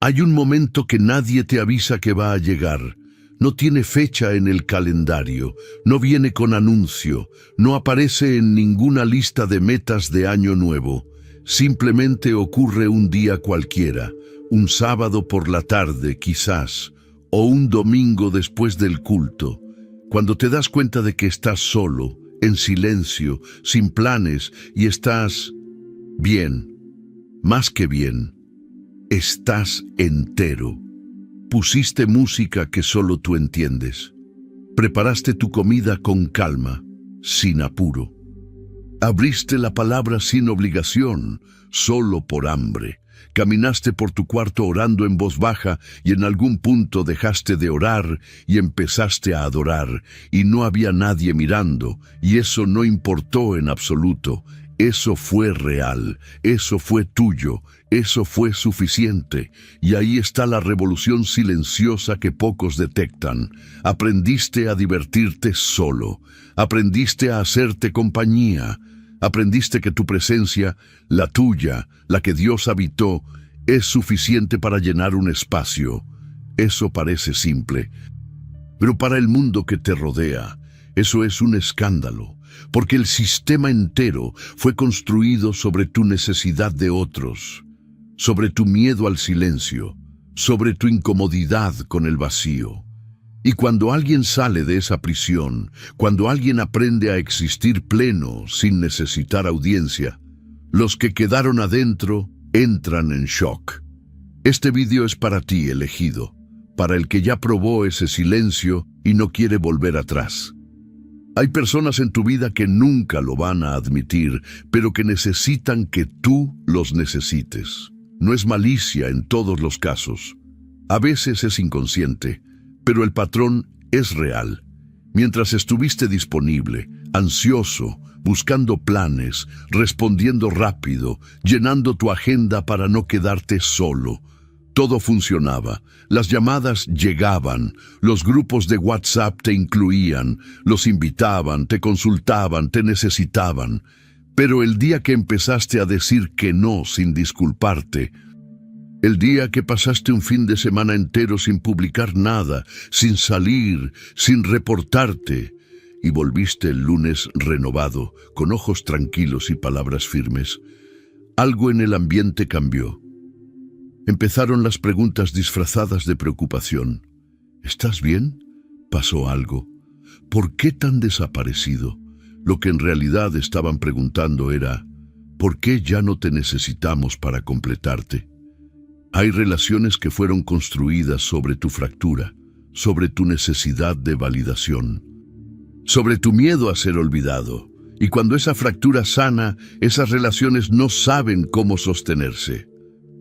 Hay un momento que nadie te avisa que va a llegar. No tiene fecha en el calendario, no viene con anuncio, no aparece en ninguna lista de metas de año nuevo. Simplemente ocurre un día cualquiera, un sábado por la tarde quizás, o un domingo después del culto, cuando te das cuenta de que estás solo, en silencio, sin planes, y estás bien, más que bien, estás entero. Pusiste música que solo tú entiendes. Preparaste tu comida con calma, sin apuro. Abriste la palabra sin obligación, solo por hambre. Caminaste por tu cuarto orando en voz baja y en algún punto dejaste de orar y empezaste a adorar y no había nadie mirando y eso no importó en absoluto. Eso fue real, eso fue tuyo, eso fue suficiente. Y ahí está la revolución silenciosa que pocos detectan. Aprendiste a divertirte solo, aprendiste a hacerte compañía, aprendiste que tu presencia, la tuya, la que Dios habitó, es suficiente para llenar un espacio. Eso parece simple, pero para el mundo que te rodea, eso es un escándalo. Porque el sistema entero fue construido sobre tu necesidad de otros, sobre tu miedo al silencio, sobre tu incomodidad con el vacío. Y cuando alguien sale de esa prisión, cuando alguien aprende a existir pleno sin necesitar audiencia, los que quedaron adentro entran en shock. Este vídeo es para ti, elegido, para el que ya probó ese silencio y no quiere volver atrás. Hay personas en tu vida que nunca lo van a admitir, pero que necesitan que tú los necesites. No es malicia en todos los casos. A veces es inconsciente, pero el patrón es real. Mientras estuviste disponible, ansioso, buscando planes, respondiendo rápido, llenando tu agenda para no quedarte solo, todo funcionaba, las llamadas llegaban, los grupos de WhatsApp te incluían, los invitaban, te consultaban, te necesitaban. Pero el día que empezaste a decir que no sin disculparte, el día que pasaste un fin de semana entero sin publicar nada, sin salir, sin reportarte, y volviste el lunes renovado, con ojos tranquilos y palabras firmes, algo en el ambiente cambió. Empezaron las preguntas disfrazadas de preocupación. ¿Estás bien? ¿Pasó algo? ¿Por qué tan desaparecido? Lo que en realidad estaban preguntando era, ¿por qué ya no te necesitamos para completarte? Hay relaciones que fueron construidas sobre tu fractura, sobre tu necesidad de validación, sobre tu miedo a ser olvidado. Y cuando esa fractura sana, esas relaciones no saben cómo sostenerse.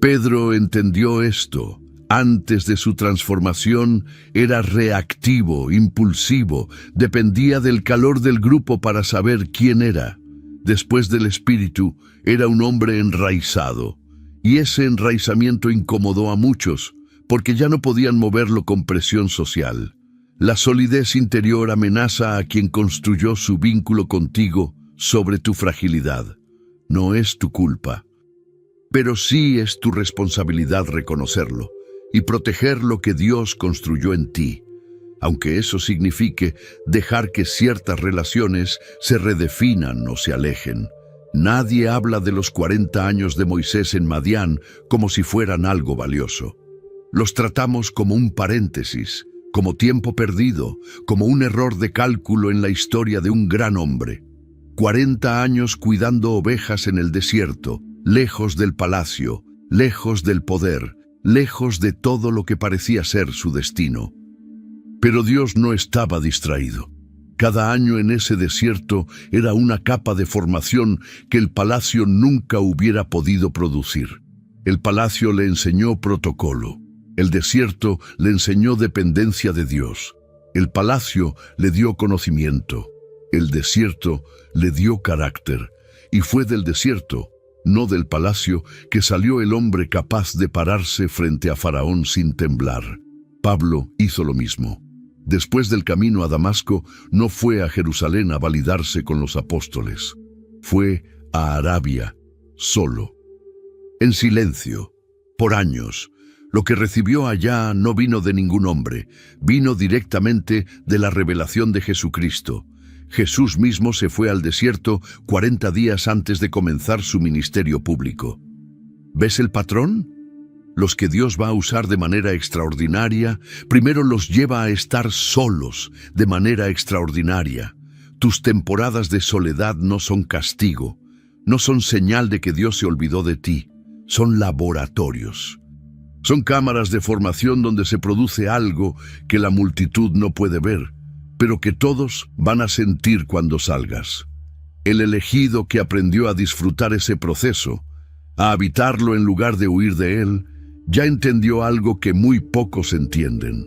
Pedro entendió esto. Antes de su transformación era reactivo, impulsivo, dependía del calor del grupo para saber quién era. Después del Espíritu, era un hombre enraizado. Y ese enraizamiento incomodó a muchos, porque ya no podían moverlo con presión social. La solidez interior amenaza a quien construyó su vínculo contigo sobre tu fragilidad. No es tu culpa. Pero sí es tu responsabilidad reconocerlo y proteger lo que Dios construyó en ti, aunque eso signifique dejar que ciertas relaciones se redefinan o se alejen. Nadie habla de los 40 años de Moisés en Madián como si fueran algo valioso. Los tratamos como un paréntesis, como tiempo perdido, como un error de cálculo en la historia de un gran hombre. 40 años cuidando ovejas en el desierto, lejos del palacio, lejos del poder, lejos de todo lo que parecía ser su destino. Pero Dios no estaba distraído. Cada año en ese desierto era una capa de formación que el palacio nunca hubiera podido producir. El palacio le enseñó protocolo. El desierto le enseñó dependencia de Dios. El palacio le dio conocimiento. El desierto le dio carácter. Y fue del desierto, no del palacio, que salió el hombre capaz de pararse frente a Faraón sin temblar. Pablo hizo lo mismo. Después del camino a Damasco, no fue a Jerusalén a validarse con los apóstoles. Fue a Arabia, solo, en silencio, por años, Lo que recibió allá no vino de ningún hombre, vino directamente de la revelación de Jesucristo. Jesús mismo se fue al desierto 40 días antes de comenzar su ministerio público. ¿Ves el patrón? Los que Dios va a usar de manera extraordinaria, primero los lleva a estar solos de manera extraordinaria. Tus temporadas de soledad no son castigo, no son señal de que Dios se olvidó de ti, son laboratorios. Son cámaras de formación donde se produce algo que la multitud no puede ver, pero que todos van a sentir cuando salgas. El elegido que aprendió a disfrutar ese proceso, a habitarlo en lugar de huir de él, ya entendió algo que muy pocos entienden.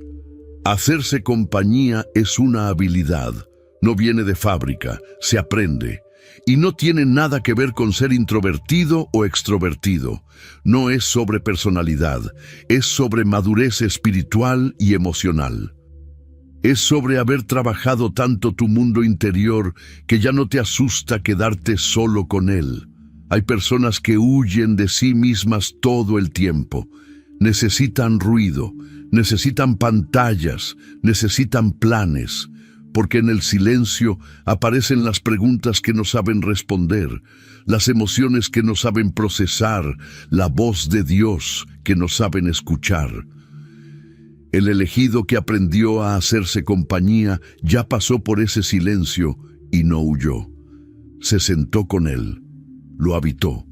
Hacerse compañía es una habilidad, no viene de fábrica, se aprende. Y no tiene nada que ver con ser introvertido o extrovertido. No es sobre personalidad, es sobre madurez espiritual y emocional. Es sobre haber trabajado tanto tu mundo interior que ya no te asusta quedarte solo con él. Hay personas que huyen de sí mismas todo el tiempo. Necesitan ruido, necesitan pantallas, necesitan planes, porque en el silencio aparecen las preguntas que no saben responder, las emociones que no saben procesar, la voz de Dios que no saben escuchar. El elegido que aprendió a hacerse compañía ya pasó por ese silencio y no huyó. Se sentó con él, lo habitó.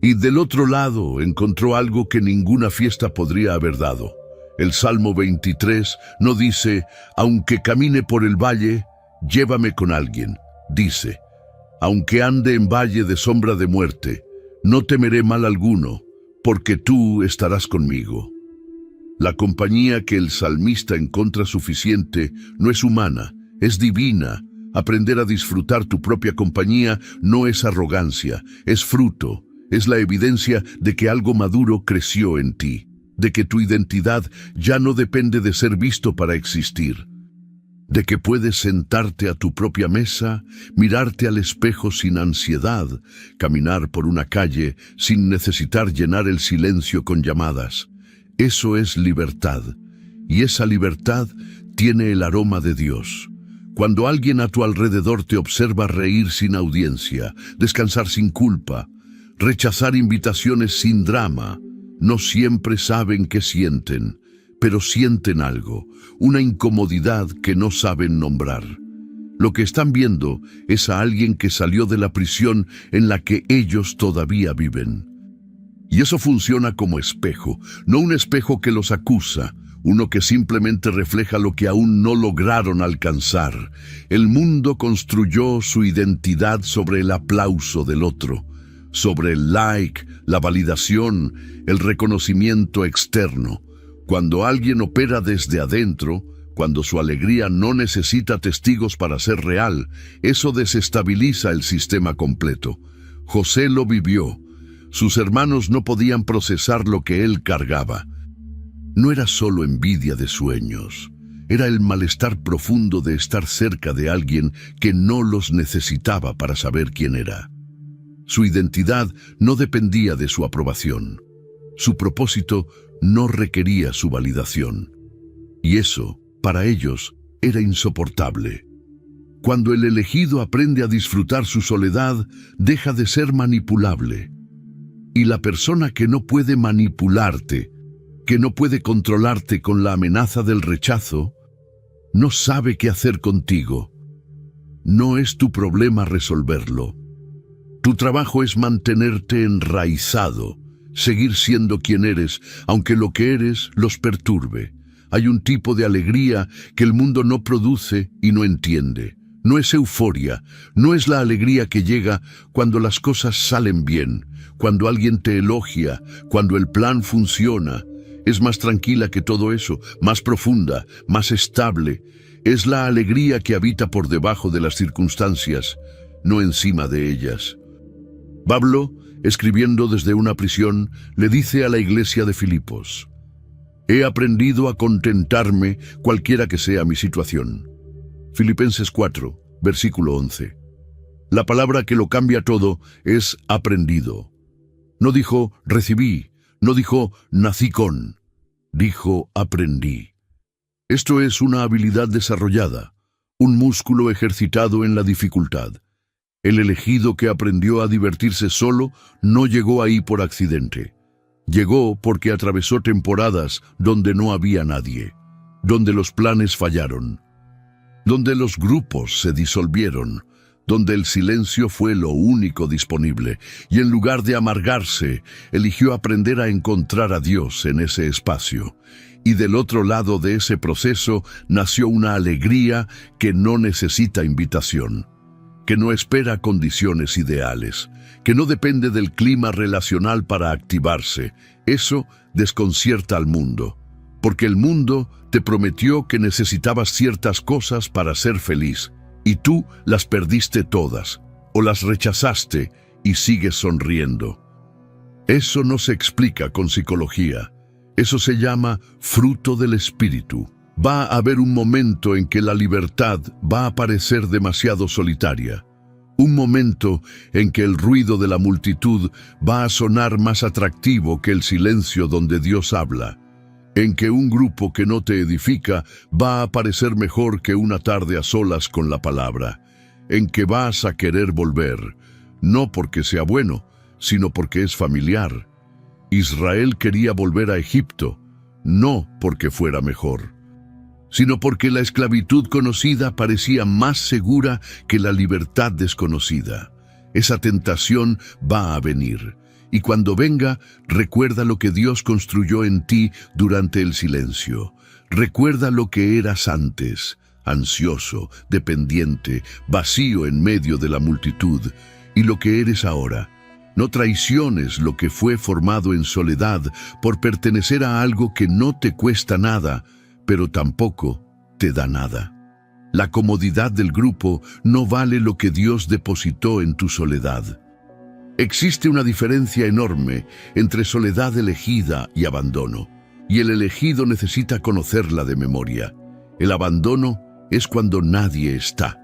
Y del otro lado encontró algo que ninguna fiesta podría haber dado. El Salmo 23 no dice, aunque camine por el valle, llévame con alguien. Dice, aunque ande en valle de sombra de muerte, no temeré mal alguno, porque tú estarás conmigo. La compañía que el salmista encuentra suficiente no es humana, es divina. Aprender a disfrutar tu propia compañía no es arrogancia, es fruto, es la evidencia de que algo maduro creció en ti, de que tu identidad ya no depende de ser visto para existir, de que puedes sentarte a tu propia mesa, mirarte al espejo sin ansiedad, caminar por una calle sin necesitar llenar el silencio con llamadas. Eso es libertad, y esa libertad tiene el aroma de Dios. Cuando alguien a tu alrededor te observa reír sin audiencia, descansar sin culpa, rechazar invitaciones sin drama, no siempre saben qué sienten, pero sienten algo, una incomodidad que no saben nombrar. Lo que están viendo es a alguien que salió de la prisión en la que ellos todavía viven. Y eso funciona como espejo, no un espejo que los acusa, uno que simplemente refleja lo que aún no lograron alcanzar. El mundo construyó su identidad sobre el aplauso del otro, sobre el like, la validación, el reconocimiento externo. Cuando alguien opera desde adentro, cuando su alegría no necesita testigos para ser real, eso desestabiliza el sistema completo. José lo vivió. Sus hermanos no podían procesar lo que él cargaba. No era solo envidia de sueños, era el malestar profundo de estar cerca de alguien que no los necesitaba para saber quién era. Su identidad no dependía de su aprobación. Su propósito no requería su validación. Y eso, para ellos, era insoportable. Cuando el elegido aprende a disfrutar su soledad, deja de ser manipulable. Y la persona que no puede manipularte, que no puede controlarte con la amenaza del rechazo, no sabe qué hacer contigo. No es tu problema resolverlo. Tu trabajo es mantenerte enraizado, seguir siendo quien eres, aunque lo que eres los perturbe. Hay un tipo de alegría que el mundo no produce y no entiende. No es euforia, no es la alegría que llega cuando las cosas salen bien, cuando alguien te elogia, cuando el plan funciona. Es más tranquila que todo eso, más profunda, más estable. Es la alegría que habita por debajo de las circunstancias, no encima de ellas. Pablo, escribiendo desde una prisión, le dice a la iglesia de Filipos: he aprendido a contentarme cualquiera que sea mi situación. Filipenses 4, versículo 11. La palabra que lo cambia todo es aprendido. No dijo recibí, no dijo nací con. Dijo, aprendí. Esto es una habilidad desarrollada, un músculo ejercitado en la dificultad. El elegido que aprendió a divertirse solo no llegó ahí por accidente. Llegó porque atravesó temporadas donde no había nadie, donde los planes fallaron, donde los grupos se disolvieron, donde el silencio fue lo único disponible, y en lugar de amargarse, eligió aprender a encontrar a Dios en ese espacio. Y del otro lado de ese proceso nació una alegría que no necesita invitación, que no espera condiciones ideales, que no depende del clima relacional para activarse. Eso desconcierta al mundo, porque el mundo te prometió que necesitabas ciertas cosas para ser feliz, y tú las perdiste todas, o las rechazaste y sigues sonriendo. Eso no se explica con psicología. Eso se llama fruto del espíritu. Va a haber un momento en que la libertad va a parecer demasiado solitaria. Un momento en que el ruido de la multitud va a sonar más atractivo que el silencio donde Dios habla. En que un grupo que no te edifica va a parecer mejor que una tarde a solas con la palabra. En que vas a querer volver, no porque sea bueno, sino porque es familiar. Israel quería volver a Egipto, no porque fuera mejor, sino porque la esclavitud conocida parecía más segura que la libertad desconocida. Esa tentación va a venir, y cuando venga, recuerda lo que Dios construyó en ti durante el silencio. Recuerda lo que eras antes, ansioso, dependiente, vacío en medio de la multitud, y lo que eres ahora. No traiciones lo que fue formado en soledad por pertenecer a algo que no te cuesta nada, pero tampoco te da nada. La comodidad del grupo no vale lo que Dios depositó en tu soledad. Existe una diferencia enorme entre soledad elegida y abandono, y el elegido necesita conocerla de memoria. El abandono es cuando nadie está.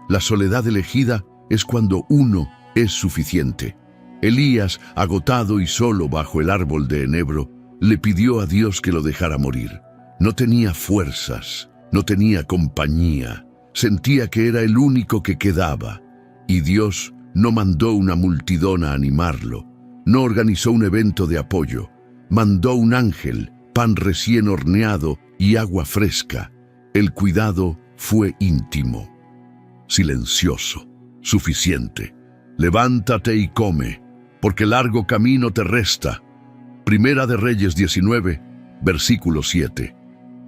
La soledad elegida es cuando uno es suficiente. Elías, agotado y solo bajo el árbol de enebro, le pidió a Dios que lo dejara morir. No tenía fuerzas, no tenía compañía, sentía que era el único que quedaba, y Dios no mandó una multitud a animarlo, no organizó un evento de apoyo, mandó un ángel, pan recién horneado y agua fresca. El cuidado fue íntimo, silencioso, suficiente. Levántate y come, porque largo camino te resta. Primera de Reyes 19, versículo 7.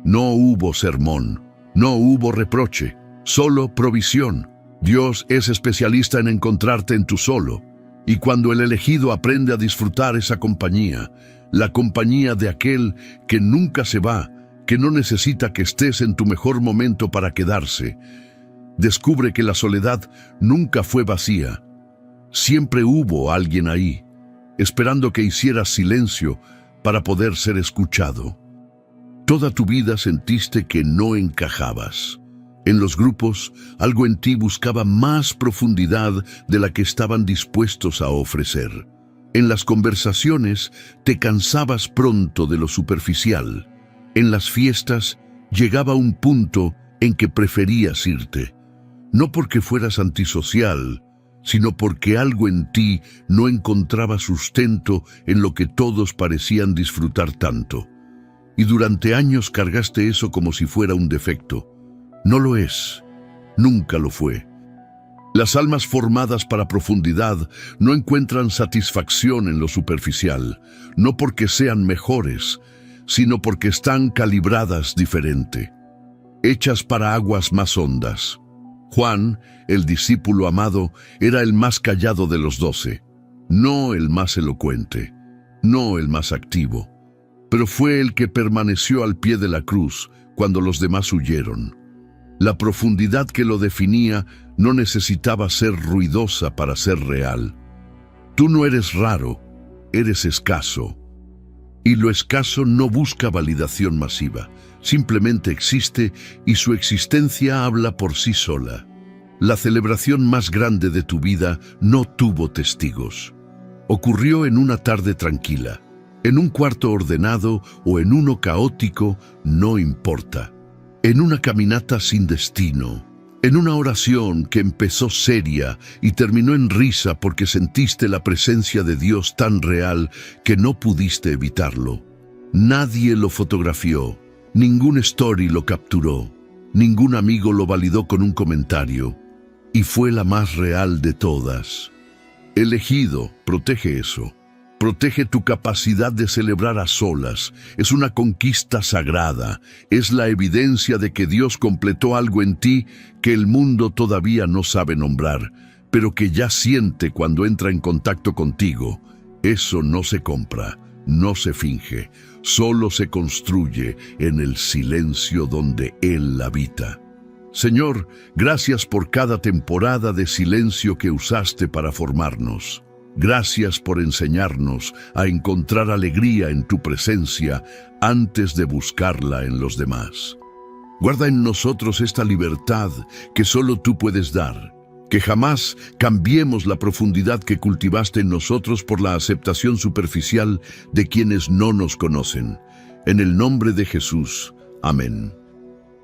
No hubo sermón, no hubo reproche, solo provisión. Dios es especialista en encontrarte en tu solo, y cuando el elegido aprende a disfrutar esa compañía, la compañía de aquel que nunca se va, que no necesita que estés en tu mejor momento para quedarse, descubre que la soledad nunca fue vacía. Siempre hubo alguien ahí, esperando que hicieras silencio para poder ser escuchado. Toda tu vida sentiste que no encajabas. En los grupos, algo en ti buscaba más profundidad de la que estaban dispuestos a ofrecer. En las conversaciones, te cansabas pronto de lo superficial. En las fiestas, llegaba un punto en que preferías irte. No porque fueras antisocial, sino porque algo en ti no encontraba sustento en lo que todos parecían disfrutar tanto. Y durante años cargaste eso como si fuera un defecto. No lo es, nunca lo fue. Las almas formadas para profundidad no encuentran satisfacción en lo superficial, no porque sean mejores, sino porque están calibradas diferente, hechas para aguas más hondas. Juan, el discípulo amado, era el más callado de los 12, no el más elocuente, no el más activo, pero fue el que permaneció al pie de la cruz cuando los demás huyeron. La profundidad que lo definía no necesitaba ser ruidosa para ser real. Tú no eres raro, eres escaso. Y lo escaso no busca validación masiva, simplemente existe y su existencia habla por sí sola. La celebración más grande de tu vida no tuvo testigos. Ocurrió en una tarde tranquila, En un cuarto ordenado o en uno caótico, no importa. En una caminata sin destino. En una oración que empezó seria y terminó en risa porque sentiste la presencia de Dios tan real que no pudiste evitarlo. Nadie lo fotografió, ningún story lo capturó, ningún amigo lo validó con un comentario. Y fue la más real de todas. Elegido, protege eso. Protege tu capacidad de celebrar a solas. Es una conquista sagrada. Es la evidencia de que Dios completó algo en ti que el mundo todavía no sabe nombrar, pero que ya siente cuando entra en contacto contigo. Eso no se compra, no se finge, solo se construye en el silencio donde Él habita. Señor, gracias por cada temporada de silencio que usaste para formarnos. Gracias por enseñarnos a encontrar alegría en tu presencia antes de buscarla en los demás. Guarda en nosotros esta libertad que solo tú puedes dar, que jamás cambiemos la profundidad que cultivaste en nosotros por la aceptación superficial de quienes no nos conocen. En el nombre de Jesús. Amén.